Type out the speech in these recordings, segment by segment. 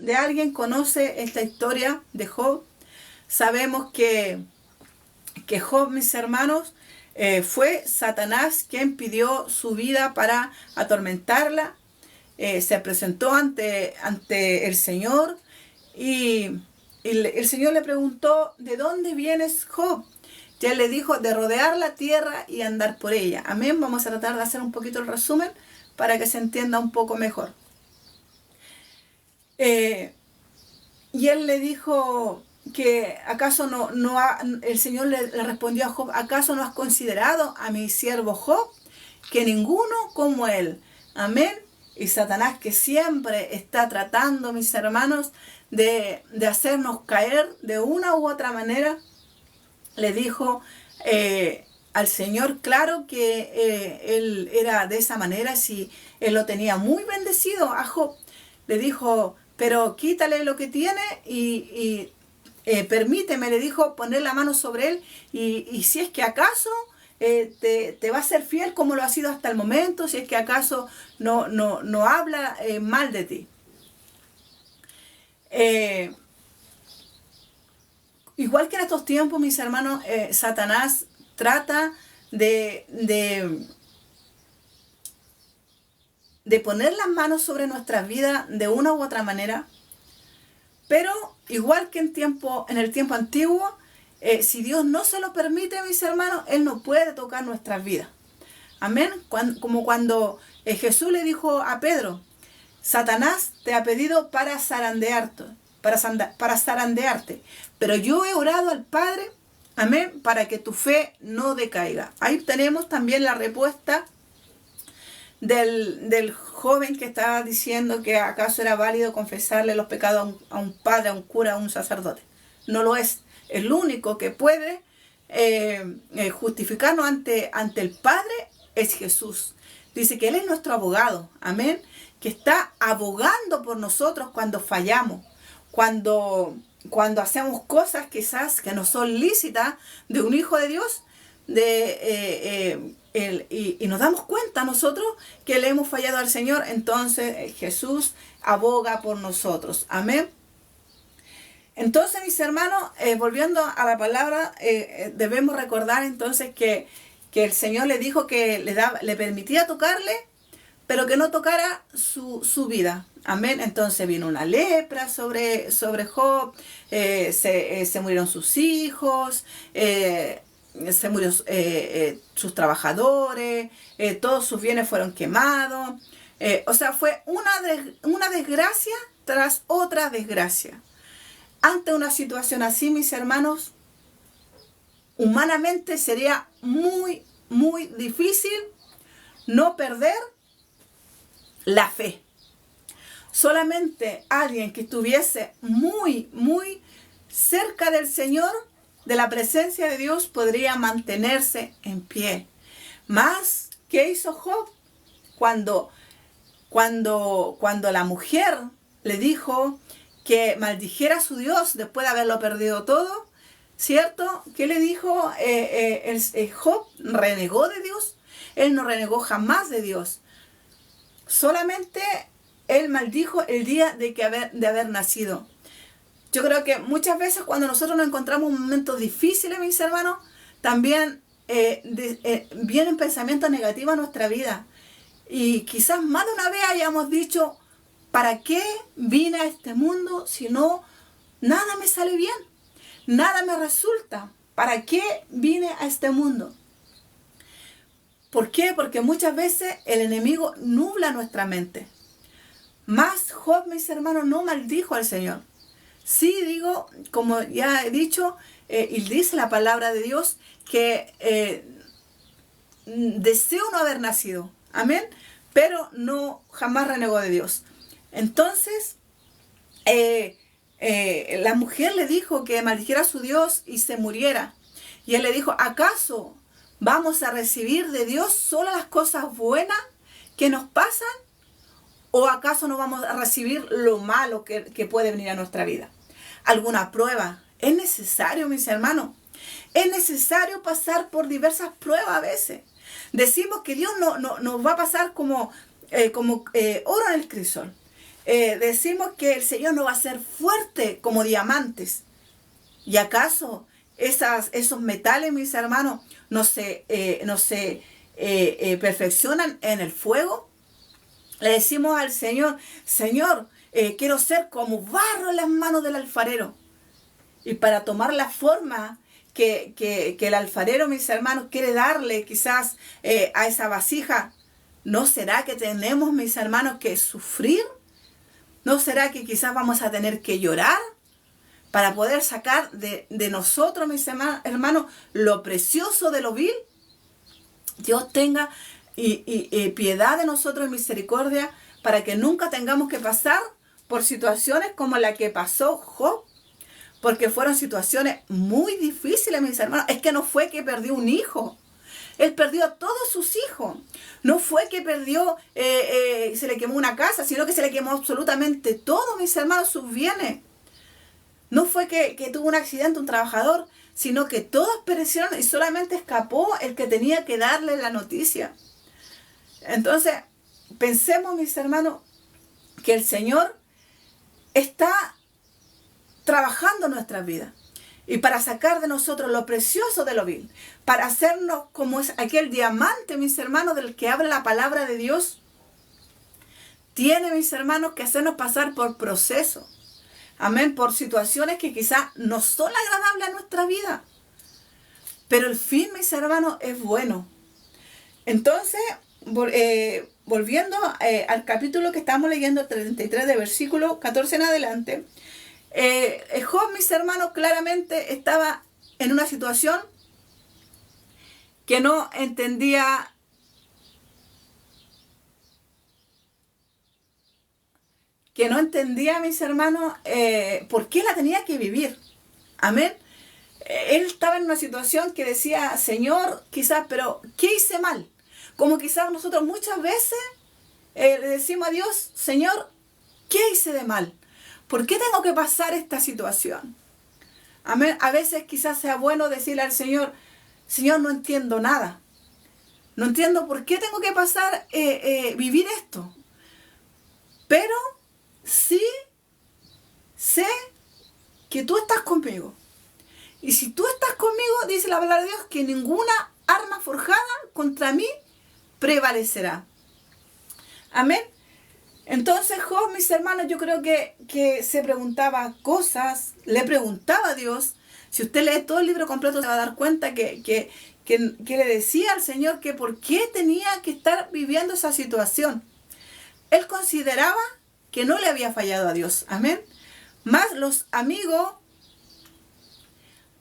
de alguien conoce esta historia de Job, sabemos que Job, mis hermanos, fue Satanás quien pidió su vida para atormentarla. Se presentó ante el Señor y el Señor le preguntó: ¿de dónde vienes, Job? Y él le dijo: de rodear la tierra y andar por ella. Amén. Vamos a tratar de hacer un poquito el resumen para que se entienda un poco mejor. Y él le dijo que acaso el Señor le respondió a Job: ¿acaso no has considerado a mi siervo Job? Que ninguno como él. Amén. Y Satanás, que siempre está tratando, mis hermanos, de hacernos caer de una u otra manera, le dijo al Señor, claro que él era de esa manera, si él lo tenía muy bendecido a Job. Le dijo: pero quítale lo que tiene y permíteme, le dijo, poner la mano sobre él y si es que acaso te va a ser fiel como lo ha sido hasta el momento, si es que acaso no habla mal de ti. Igual que en estos tiempos, mis hermanos, Satanás trata de poner las manos sobre nuestras vidas de una u otra manera, pero igual que en el tiempo antiguo, si Dios no se lo permite, mis hermanos, Él no puede tocar nuestras vidas. Amén. Como cuando Jesús le dijo a Pedro: Satanás te ha pedido para zarandearte, pero yo he orado al Padre, amén, para que tu fe no decaiga. Ahí tenemos también la respuesta del joven que estaba diciendo que acaso era válido confesarle los pecados a un padre, a un cura, a un sacerdote. No lo es. El único que puede justificarnos ante el Padre es Jesús. Dice que Él es nuestro abogado, amén, que está abogando por nosotros cuando fallamos, cuando hacemos cosas quizás que no son lícitas de un hijo de Dios, y nos damos cuenta nosotros que le hemos fallado al Señor. Entonces Jesús aboga por nosotros, amén. Entonces, mis hermanos, volviendo a la palabra, debemos recordar entonces que el Señor le dijo que le permitía tocarle, pero que no tocara su vida. Amén. Entonces vino una lepra sobre Job, se murieron sus hijos, se murieron sus trabajadores, todos sus bienes fueron quemados. O sea, fue una desgracia tras otra desgracia. Ante una situación así, mis hermanos, humanamente sería muy, muy difícil no perder la fe. Solamente alguien que estuviese muy, muy cerca del Señor, de la presencia de Dios, podría mantenerse en pie. Mas, ¿qué hizo Job? Cuando la mujer le dijo que maldijera a su Dios después de haberlo perdido todo, ¿cierto? ¿Qué le dijo? Job renegó de Dios. Él no renegó jamás de Dios. Solamente él maldijo el día de haber nacido. Yo creo que muchas veces cuando nosotros nos encontramos en momentos difíciles, mis hermanos, también vienen pensamientos negativos a nuestra vida. Y quizás más de una vez hayamos dicho: ¿para qué vine a este mundo si no, nada me sale bien? Nada me resulta. ¿Para qué vine a este mundo? ¿Por qué? Porque muchas veces el enemigo nubla nuestra mente. Mas Job, mis hermanos, no maldijo al Señor. Sí, digo, como ya he dicho, y dice la palabra de Dios, que deseo no haber nacido. Amén. Pero no, jamás renegó de Dios. Entonces, la mujer le dijo que maldijera a su Dios y se muriera. Y él le dijo: ¿acaso vamos a recibir de Dios solo las cosas buenas que nos pasan? ¿O acaso no vamos a recibir lo malo que puede venir a nuestra vida? ¿Alguna prueba? Es necesario, mis hermanos. Es necesario pasar por diversas pruebas a veces. Decimos que Dios nos va a pasar como oro en el crisol. decimos que el Señor nos va a hacer fuerte como diamantes. ¿Y acaso esos metales, mis hermanos, no se perfeccionan en el fuego? Le decimos al Señor, Señor, quiero ser como barro en las manos del alfarero. Y para tomar la forma que el alfarero, mis hermanos, quiere darle quizás a esa vasija, ¿no será que tenemos, mis hermanos, que sufrir? ¿No será que quizás vamos a tener que llorar para poder sacar de nosotros, mis hermanos, lo precioso de lo vil? Dios tenga piedad de nosotros y misericordia para que nunca tengamos que pasar por situaciones como la que pasó Job, porque fueron situaciones muy difíciles, mis hermanos. Es que no fue que perdió un hijo, él perdió a todos sus hijos. No fue que perdió, se le quemó una casa, sino que se le quemó absolutamente todo, mis hermanos, sus bienes. No fue que tuvo un accidente un trabajador, sino que todos perecieron y solamente escapó el que tenía que darle la noticia. Entonces, pensemos, mis hermanos, que el Señor está trabajando en nuestras vidas. Y para sacar de nosotros lo precioso de lo vil, para hacernos como es aquel diamante, mis hermanos, del que habla la palabra de Dios, tiene, mis hermanos, que hacernos pasar por procesos. Amén, por situaciones que quizás no son agradables a nuestra vida. Pero el fin, mis hermanos, es bueno. Entonces, volviendo al capítulo que estamos leyendo, 33 de versículo 14 en adelante, Job, mis hermanos, claramente estaba en una situación que no entendía mis hermanos, por qué la tenía que vivir. Amén. Él estaba en una situación que decía, Señor, quizás, pero ¿qué hice mal? Como quizás nosotros muchas veces le decimos a Dios, Señor, ¿qué hice de mal? ¿Por qué tengo que pasar esta situación? Amén. A veces quizás sea bueno decirle al Señor, Señor, no entiendo nada. No entiendo por qué tengo que pasar, vivir esto. Pero sí sé que tú estás conmigo. Y si tú estás conmigo, dice la palabra de Dios, que ninguna arma forjada contra mí prevalecerá. Amén. Entonces Job, mis hermanos, yo creo que se preguntaba cosas, le preguntaba a Dios. Si usted lee todo el libro completo, se va a dar cuenta que le decía al Señor que por qué tenía que estar viviendo esa situación. Él consideraba que no le había fallado a Dios. Amén. Más los amigos,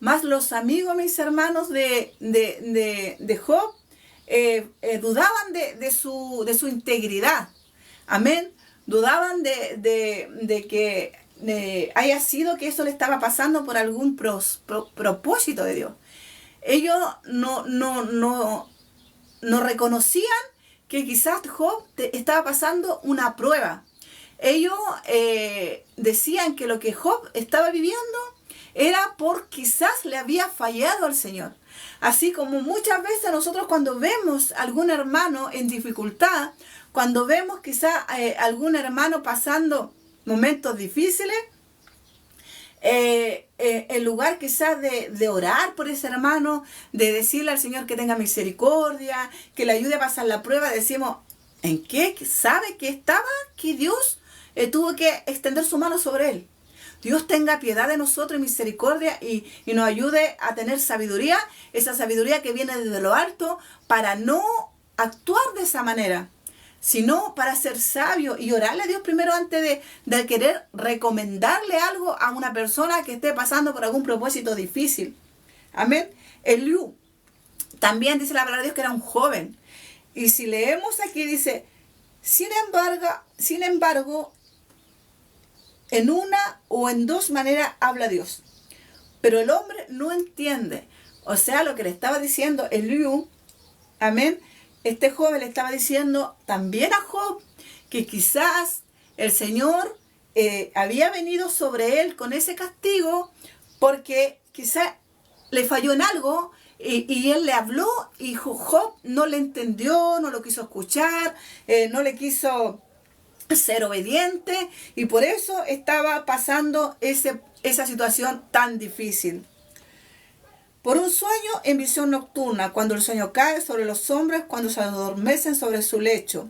mis hermanos, de Job, dudaban de su integridad. Amén. Dudaban de que haya sido que eso le estaba pasando por algún propósito de Dios. Ellos no reconocían que quizás Job estaba pasando una prueba. Ellos decían que lo que Job estaba viviendo era por quizás le había fallado al Señor. Así como muchas veces nosotros cuando vemos a algún hermano en dificultad, cuando vemos quizás algún hermano pasando momentos difíciles, en lugar quizás de orar por ese hermano, de decirle al Señor que tenga misericordia, que le ayude a pasar la prueba, decimos, ¿en qué? ¿Sabe que estaba? Que Dios tuvo que extender su mano sobre él. Dios tenga piedad de nosotros y misericordia y nos ayude a tener sabiduría, esa sabiduría que viene desde lo alto, para no actuar de esa manera, sino para ser sabio y orarle a Dios primero antes de querer recomendarle algo a una persona que esté pasando por algún propósito difícil. Amén. Eliú, también dice la palabra de Dios que era un joven. Y si leemos aquí dice, sin embargo, en una o en dos maneras habla Dios, pero el hombre no entiende. O sea, lo que le estaba diciendo Eliú, amén, este joven le estaba diciendo también a Job que quizás el Señor había venido sobre él con ese castigo porque quizás le falló en algo y él le habló y Job no le entendió, no lo quiso escuchar, no le quiso ser obediente, y por eso estaba pasando esa situación tan difícil. Por un sueño en visión nocturna, cuando el sueño cae sobre los hombres, cuando se adormecen sobre su lecho,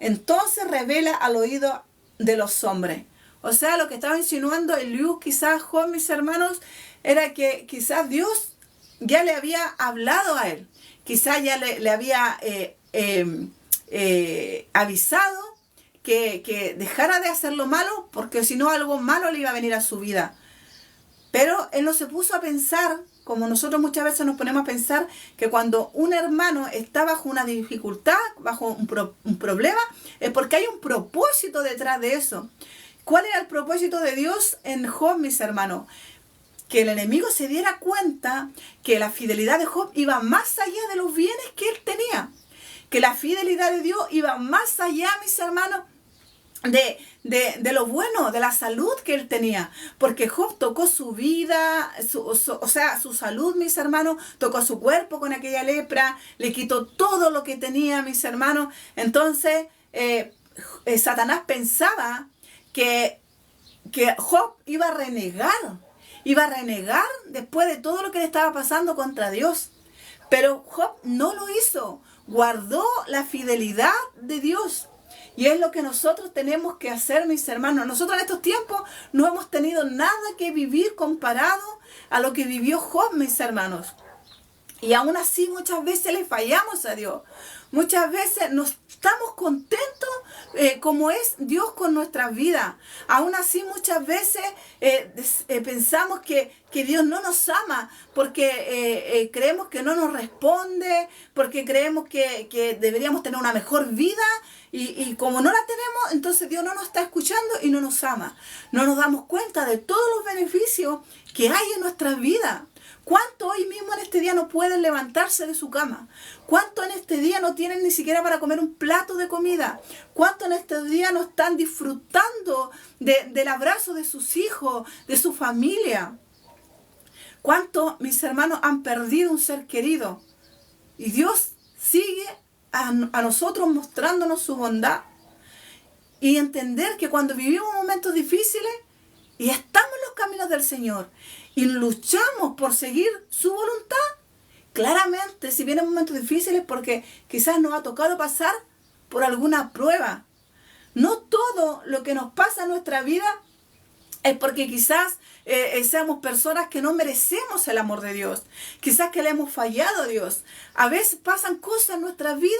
entonces revela al oído de los hombres. O sea, lo que estaba insinuando Eliú, quizás Job, mis hermanos, era que quizás Dios ya le había hablado a él. Quizás ya le había avisado que dejara de hacer lo malo, porque si no algo malo le iba a venir a su vida. Pero él no se puso a pensar, como nosotros muchas veces nos ponemos a pensar, que cuando un hermano está bajo una dificultad, bajo un problema, es porque hay un propósito detrás de eso. ¿Cuál era el propósito de Dios en Job, mis hermanos? Que el enemigo se diera cuenta que la fidelidad de Job iba más allá de los bienes que él tenía. Que la fidelidad de Dios iba más allá, mis hermanos, de lo bueno, de la salud que él tenía. Porque Job tocó su vida, su salud, mis hermanos, tocó su cuerpo con aquella lepra, le quitó todo lo que tenía, mis hermanos. Entonces, Satanás pensaba que Job iba a renegar después de todo lo que le estaba pasando contra Dios. Pero Job no lo hizo, guardó la fidelidad de Dios. Y es lo que nosotros tenemos que hacer, mis hermanos. Nosotros en estos tiempos no hemos tenido nada que vivir comparado a lo que vivió Job, mis hermanos. Y aún así muchas veces le fallamos a Dios. Muchas veces no estamos contentos como es Dios con nuestras vidas. Aún así muchas veces pensamos que Dios no nos ama porque creemos que no nos responde, porque creemos que deberíamos tener una mejor vida y como no la tenemos, entonces Dios no nos está escuchando y no nos ama. No nos damos cuenta de todos los beneficios que hay en nuestras vidas. ¿Cuántos hoy mismo en este día no pueden levantarse de su cama? ¿Cuántos en este día no tienen ni siquiera para comer un plato de comida? ¿Cuántos en este día no están disfrutando del abrazo de sus hijos, de su familia? ¿Cuántos, mis hermanos, han perdido un ser querido? Y Dios sigue a nosotros mostrándonos su bondad. Y entender que cuando vivimos momentos difíciles y estamos en los caminos del Señor y luchamos por seguir su voluntad, claramente si vienen momentos difíciles porque quizás nos ha tocado pasar por alguna prueba. No todo lo que nos pasa en nuestra vida es porque quizás seamos personas que no merecemos el amor de Dios. Quizás que le hemos fallado a Dios. A veces pasan cosas en nuestra vida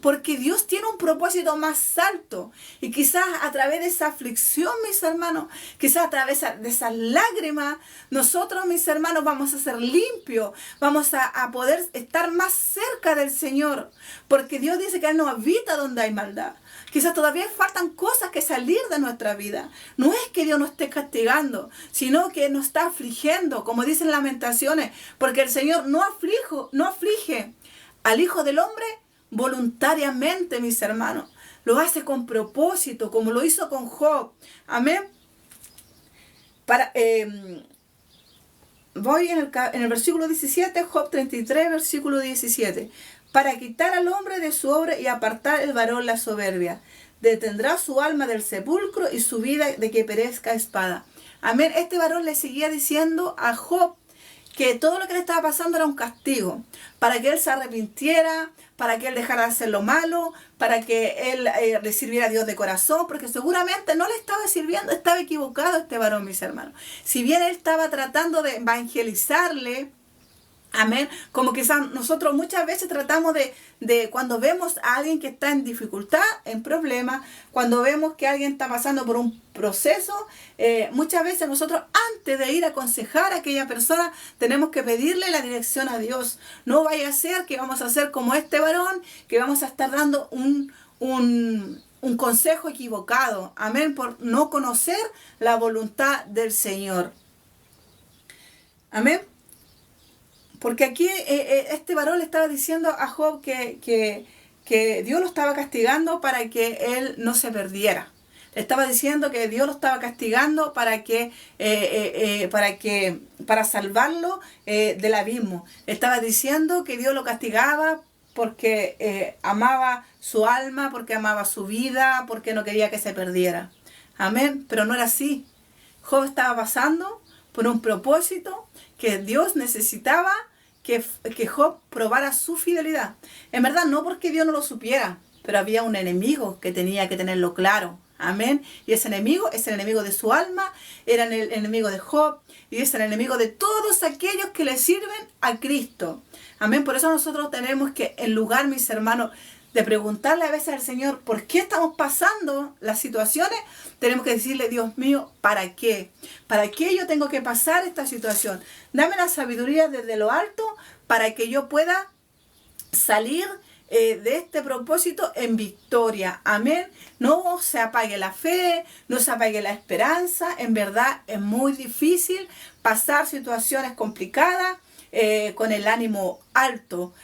porque Dios tiene un propósito más alto. Y quizás a través de esa aflicción, mis hermanos, quizás a través de esas lágrimas, nosotros, mis hermanos, vamos a ser limpios. Vamos a poder estar más cerca del Señor. Porque Dios dice que Él no habita donde hay maldad. Quizás todavía faltan cosas que salir de nuestra vida. No es que Dios nos esté castigando, sino que nos está afligiendo, como dicen Lamentaciones. Porque el Señor no aflige al Hijo del Hombre voluntariamente, mis hermanos. Lo hace con propósito, como lo hizo con Job. Amén. Voy en el versículo 17, Job 33, versículo 17. Para quitar al hombre de su obra y apartar el varón la soberbia. Detendrá su alma del sepulcro y su vida de que perezca espada. Amén. Este varón le seguía diciendo a Job que todo lo que le estaba pasando era un castigo, para que él se arrepintiera, para que él dejara de hacer lo malo, para que él le sirviera a Dios de corazón, porque seguramente no le estaba sirviendo, estaba equivocado este varón, mis hermanos. Si bien él estaba tratando de evangelizarle, amén, como quizás nosotros muchas veces tratamos de cuando vemos a alguien que está en dificultad, en problemas, cuando vemos que alguien está pasando por un proceso, muchas veces nosotros antes de ir a aconsejar a aquella persona tenemos que pedirle la dirección a Dios. No vaya a ser que vamos a hacer como este varón, que vamos a estar dando un consejo equivocado, amén, por no conocer la voluntad del Señor. Amén. Porque aquí este varón le estaba diciendo a Job que Dios lo estaba castigando para que él no se perdiera. Le estaba diciendo que Dios lo estaba castigando para salvarlo del abismo. Le estaba diciendo que Dios lo castigaba porque amaba su alma, porque amaba su vida, porque no quería que se perdiera. Amén. Pero no era así. Job estaba pasando por un propósito que Dios necesitaba que Job probara su fidelidad. En verdad, no porque Dios no lo supiera, pero había un enemigo que tenía que tenerlo claro. Amén. Y ese enemigo es el enemigo de su alma, era el enemigo de Job y es el enemigo de todos aquellos que le sirven a Cristo. Amén. Por eso nosotros tenemos que, en lugar, mis hermanos, de preguntarle a veces al Señor por qué estamos pasando las situaciones, tenemos que decirle: Dios mío, ¿para qué? ¿Para qué yo tengo que pasar esta situación? Dame la sabiduría desde lo alto para que yo pueda salir de este propósito en victoria. Amén. No se apague la fe, no se apague la esperanza. En verdad es muy difícil pasar situaciones complicadas con el ánimo alto,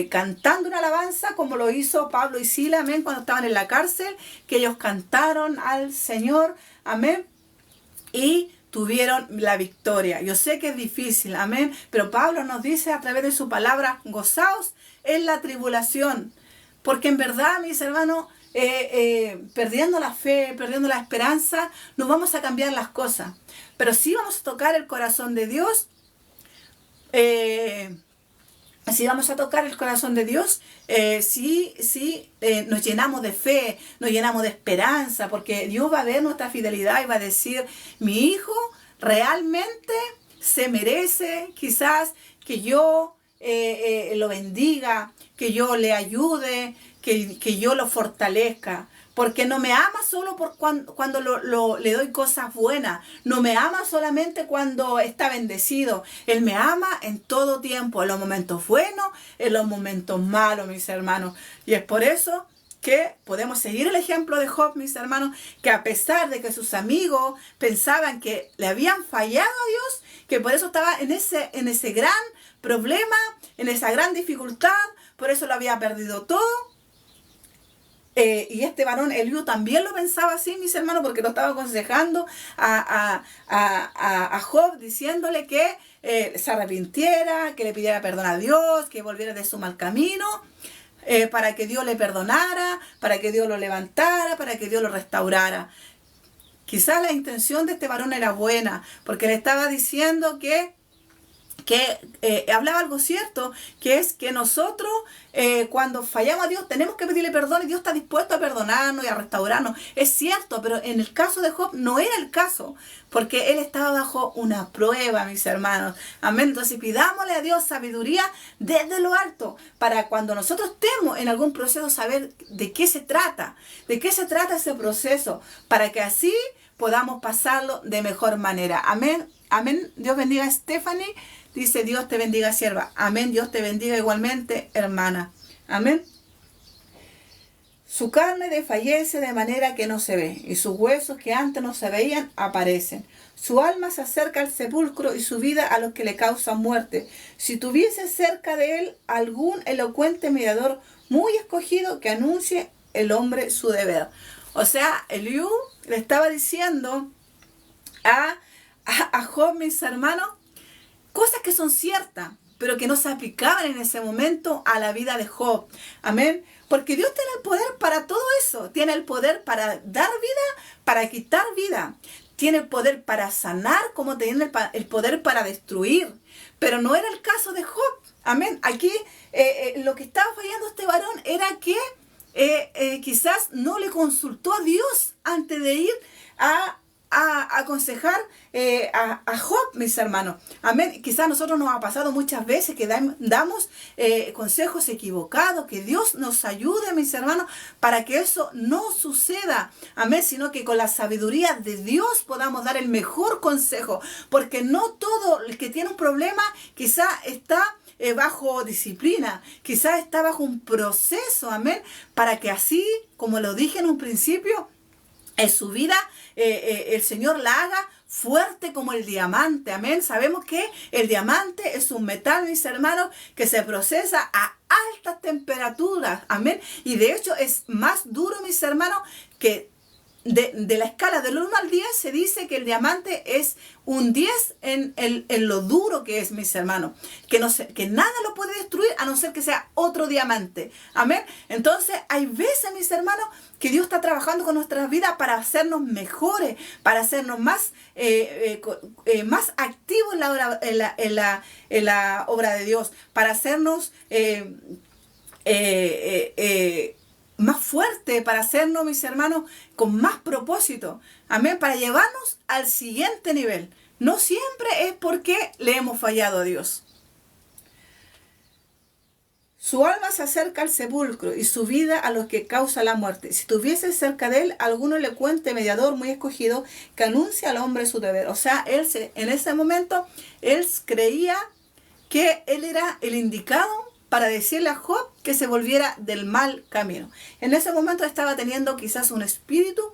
cantando una alabanza como lo hizo Pablo y Silas, amén, cuando estaban en la cárcel, que ellos cantaron al Señor, amén, y tuvieron la victoria. Yo sé que es difícil, amén, pero Pablo nos dice a través de su palabra: gozaos en la tribulación, porque en verdad, mis hermanos, perdiendo la fe, perdiendo la esperanza, no vamos a cambiar las cosas, pero sí vamos a tocar el corazón de Dios. Si vamos a tocar el corazón de Dios, nos llenamos de fe, nos llenamos de esperanza, porque Dios va a ver nuestra fidelidad y va a decir: mi hijo realmente se merece quizás que yo lo bendiga, que yo le ayude, que yo lo fortalezca. Porque no me ama solo por cuando le doy cosas buenas. No me ama solamente cuando está bendecido. Él me ama en todo tiempo, en los momentos buenos, en los momentos malos, mis hermanos. Y es por eso que podemos seguir el ejemplo de Job, mis hermanos, que a pesar de que sus amigos pensaban que le habían fallado a Dios, que por eso estaba en ese gran problema, en esa gran dificultad, por eso lo había perdido todo. Y este varón Eliú también lo pensaba así, mis hermanos, porque lo estaba aconsejando a Job, diciéndole que se arrepintiera, que le pidiera perdón a Dios, que volviera de su mal camino, para que Dios le perdonara, para que Dios lo levantara, para que Dios lo restaurara. Quizás la intención de este varón era buena, porque le estaba diciendo que hablaba algo cierto, que es que nosotros cuando fallamos a Dios tenemos que pedirle perdón y Dios está dispuesto a perdonarnos y a restaurarnos. Es cierto, pero en el caso de Job no era el caso, porque él estaba bajo una prueba, mis hermanos. Amén. Entonces pidámosle a Dios sabiduría desde lo alto, para cuando nosotros estemos en algún proceso saber de qué se trata ese proceso, para que así podamos pasarlo de mejor manera. Amén. Amén. Dios bendiga a Stephanie. Dice: Dios te bendiga, sierva. Amén. Dios te bendiga igualmente, hermana. Amén. Su carne desfallece de manera que no se ve, y sus huesos que antes no se veían aparecen. Su alma se acerca al sepulcro y su vida a los que le causan muerte. Si tuviese cerca de él algún elocuente mediador muy escogido, que anuncie el hombre su deber. O sea, Eliú le estaba diciendo a Job, mis hermanos, cosas que son ciertas, pero que no se aplicaban en ese momento a la vida de Job. Amén. Porque Dios tiene el poder para todo eso. Tiene el poder para dar vida, para quitar vida. Tiene el poder para sanar, como tiene el poder para destruir. Pero no era el caso de Job. Amén. Aquí lo que estaba fallando este varón era que quizás no le consultó a Dios antes de ir a aconsejar a Job, mis hermanos. Amén. Quizás a nosotros nos ha pasado muchas veces que damos consejos equivocados. Que Dios nos ayude, mis hermanos, para que eso no suceda. Amén. Sino que con la sabiduría de Dios podamos dar el mejor consejo. Porque no todo el que tiene un problema quizás está bajo disciplina, quizás está bajo un proceso. Amén. Para que así, como lo dije en un principio, en su vida el Señor la haga fuerte como el diamante. Amén. Sabemos que el diamante es un metal, mis hermanos, que se procesa a altas temperaturas. Amén. Y de hecho es más duro, mis hermanos, que de la escala del 1 al 10 se dice que el diamante es un 10 en lo duro que es, mis hermanos. Que nada lo puede destruir a no ser que sea otro diamante. Amén. Entonces hay veces, mis hermanos, que Dios está trabajando con nuestras vidas para hacernos mejores, para hacernos más, más activos en la obra de Dios, para hacernos más fuerte, para hacernos, mis hermanos, con más propósito. Amén, para llevarnos al siguiente nivel. No siempre es porque le hemos fallado a Dios. Su alma se acerca al sepulcro y su vida a los que causa la muerte. Si tuviese cerca de él alguno elocuente mediador muy escogido que anuncia al hombre su deber. O sea, en ese momento, él creía que él era el indicado para decirle a Job que se volviera del mal camino. En ese momento estaba teniendo quizás un espíritu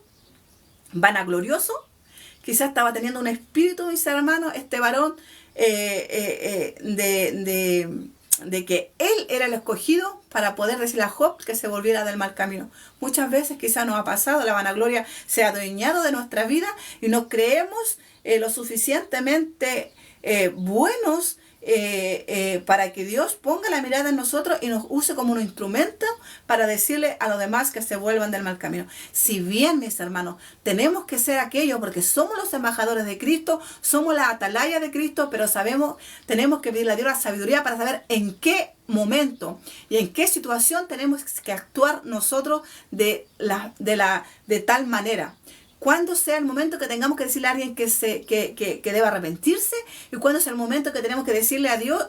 vanaglorioso, quizás estaba teniendo un espíritu, mis hermanos, este varón, de que él era el escogido para poder decirle a Job que se volviera del mal camino. Muchas veces quizás nos ha pasado, la vanagloria se ha adueñado de nuestra vida y no creemos lo suficientemente buenos para que Dios ponga la mirada en nosotros y nos use como un instrumento para decirle a los demás que se vuelvan del mal camino. Si bien, mis hermanos, tenemos que ser aquellos porque somos los embajadores de Cristo, somos la atalaya de Cristo, pero tenemos que pedirle a Dios la sabiduría para saber en qué momento y en qué situación tenemos que actuar nosotros de tal manera. Cuándo sea el momento que tengamos que decirle a alguien que deba arrepentirse y cuándo es el momento que tenemos que decirle a Dios,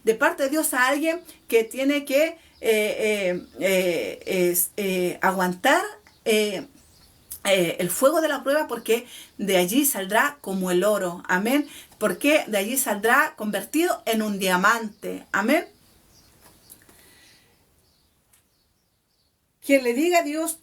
de parte de Dios a alguien que tiene que aguantar el fuego de la prueba, porque de allí saldrá como el oro. Amén. Porque de allí saldrá convertido en un diamante. Amén. Quien le diga a Dios,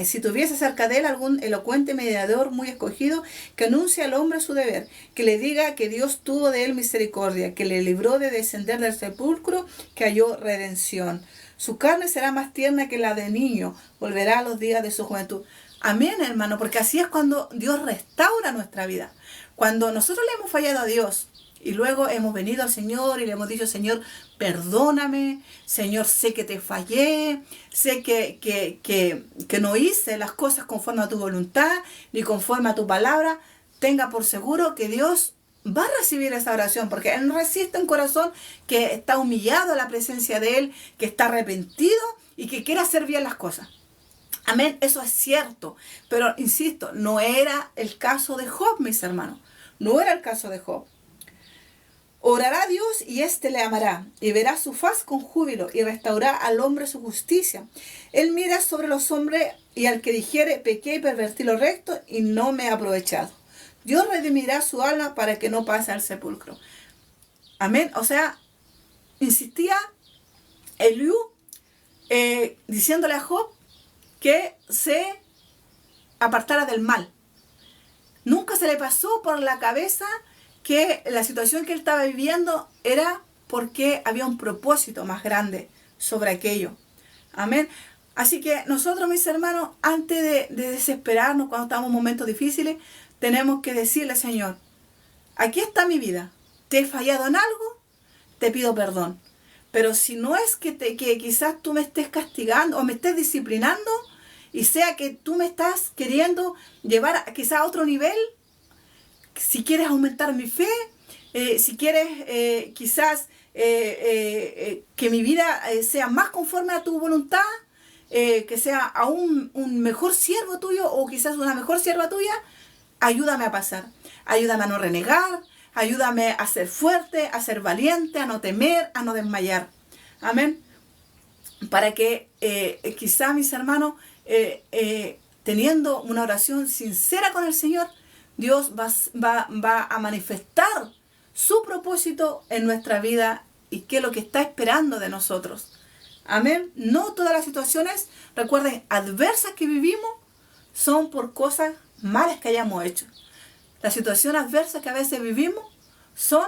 si tuviese cerca de él algún elocuente mediador muy escogido que anuncie al hombre su deber, que le diga que Dios tuvo de él misericordia, que le libró de descender del sepulcro, que halló redención. Su carne será más tierna que la de niño, volverá a los días de su juventud. Amén, hermano, porque así es cuando Dios restaura nuestra vida. Cuando nosotros le hemos fallado a Dios, y luego hemos venido al Señor y le hemos dicho, Señor, perdóname, Señor, sé que te fallé, sé que no hice las cosas conforme a tu voluntad, ni conforme a tu palabra. Tenga por seguro que Dios va a recibir esa oración, porque Él no resiste un corazón que está humillado a la presencia de Él, que está arrepentido y que quiere hacer bien las cosas. Amén, eso es cierto, pero insisto, no era el caso de Job, mis hermanos, no era el caso de Job. Orará a Dios y éste le amará, y verá su faz con júbilo, y restaurará al hombre su justicia. Él mira sobre los hombres, y al que dijere, pequé y pervertí lo recto, y no me he aprovechado. Dios redimirá su alma para que no pase al sepulcro. Amén. O sea, insistía Eliú diciéndole a Job que se apartara del mal. Nunca se le pasó por la cabeza que la situación que él estaba viviendo era porque había un propósito más grande sobre aquello. Amén. Así que nosotros, mis hermanos, antes de desesperarnos cuando estamos en momentos difíciles, tenemos que decirle, Señor, aquí está mi vida. ¿Te he fallado en algo? Te pido perdón. Pero si no es que quizás tú me estés castigando o me estés disciplinando, y sea que tú me estás queriendo llevar quizás a otro nivel, si quieres aumentar mi fe, si quieres quizás que mi vida sea más conforme a tu voluntad, que sea aún un mejor siervo tuyo o quizás una mejor sierva tuya, ayúdame a pasar, ayúdame a no renegar, ayúdame a ser fuerte, a ser valiente, a no temer, a no desmayar. Amén. Para que quizás, mis hermanos, teniendo una oración sincera con el Señor, Dios va a manifestar su propósito en nuestra vida y qué es lo que está esperando de nosotros. Amén. No todas las situaciones, recuerden, adversas que vivimos son por cosas malas que hayamos hecho. Las situaciones adversas que a veces vivimos son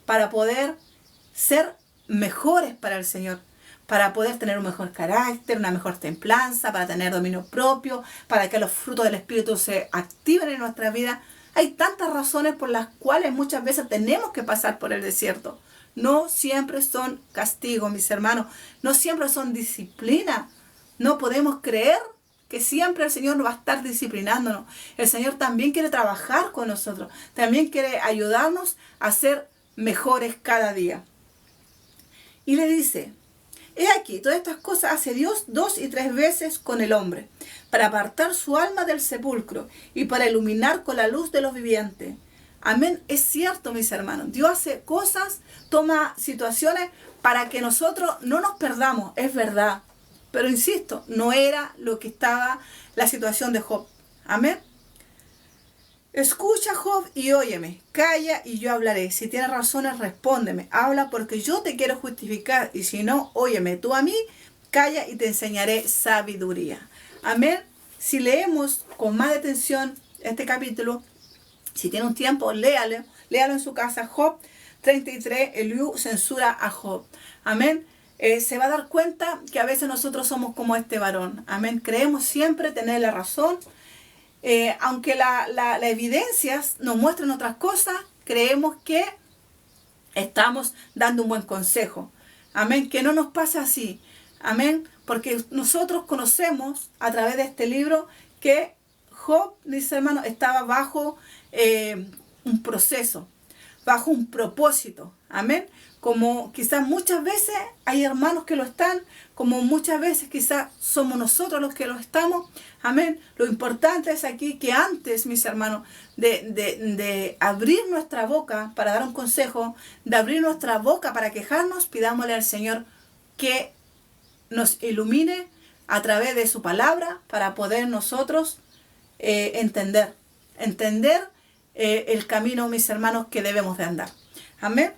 para poder ser mejores para el Señor, para poder tener un mejor carácter, una mejor templanza, para tener dominio propio, para que los frutos del Espíritu se activen en nuestra vida. Hay tantas razones por las cuales muchas veces tenemos que pasar por el desierto. No siempre son castigos, mis hermanos. No siempre son disciplina. No podemos creer que siempre el Señor va a estar disciplinándonos. El Señor también quiere trabajar con nosotros. También quiere ayudarnos a ser mejores cada día. Y le dice: he aquí, todas estas cosas hace Dios 2 y 3 veces con el hombre, para apartar su alma del sepulcro y para iluminar con la luz de los vivientes. Amén. Es cierto, mis hermanos. Dios hace cosas, toma situaciones para que nosotros no nos perdamos. Es verdad. Pero insisto, no era lo que estaba la situación de Job. Amén. Escucha, Job, y óyeme. Calla y yo hablaré. Si tienes razones, respóndeme. Habla porque yo te quiero justificar. Y si no, óyeme tú a mí. Calla y te enseñaré sabiduría. Amén. Si leemos con más atención este capítulo, si tiene un tiempo, léalo en su casa. Job 33, Eliú censura a Job. Amén. Se va a dar cuenta que a veces nosotros somos como este varón. Amén. Creemos siempre tener la razón. Aunque las evidencias nos muestren otras cosas, creemos que estamos dando un buen consejo. Amén. Que no nos pase así. Amén. Porque nosotros conocemos a través de este libro que Job, mis hermanos, estaba bajo un proceso, bajo un propósito. Amén. Como quizás muchas veces hay hermanos que lo están, como muchas veces quizás somos nosotros los que lo estamos. Amén. Lo importante es aquí que antes, mis hermanos, de abrir nuestra boca para dar un consejo, de abrir nuestra boca para quejarnos, pidámosle al Señor que nos ilumine a través de su palabra para poder nosotros entender el camino, mis hermanos, que debemos de andar. Amén.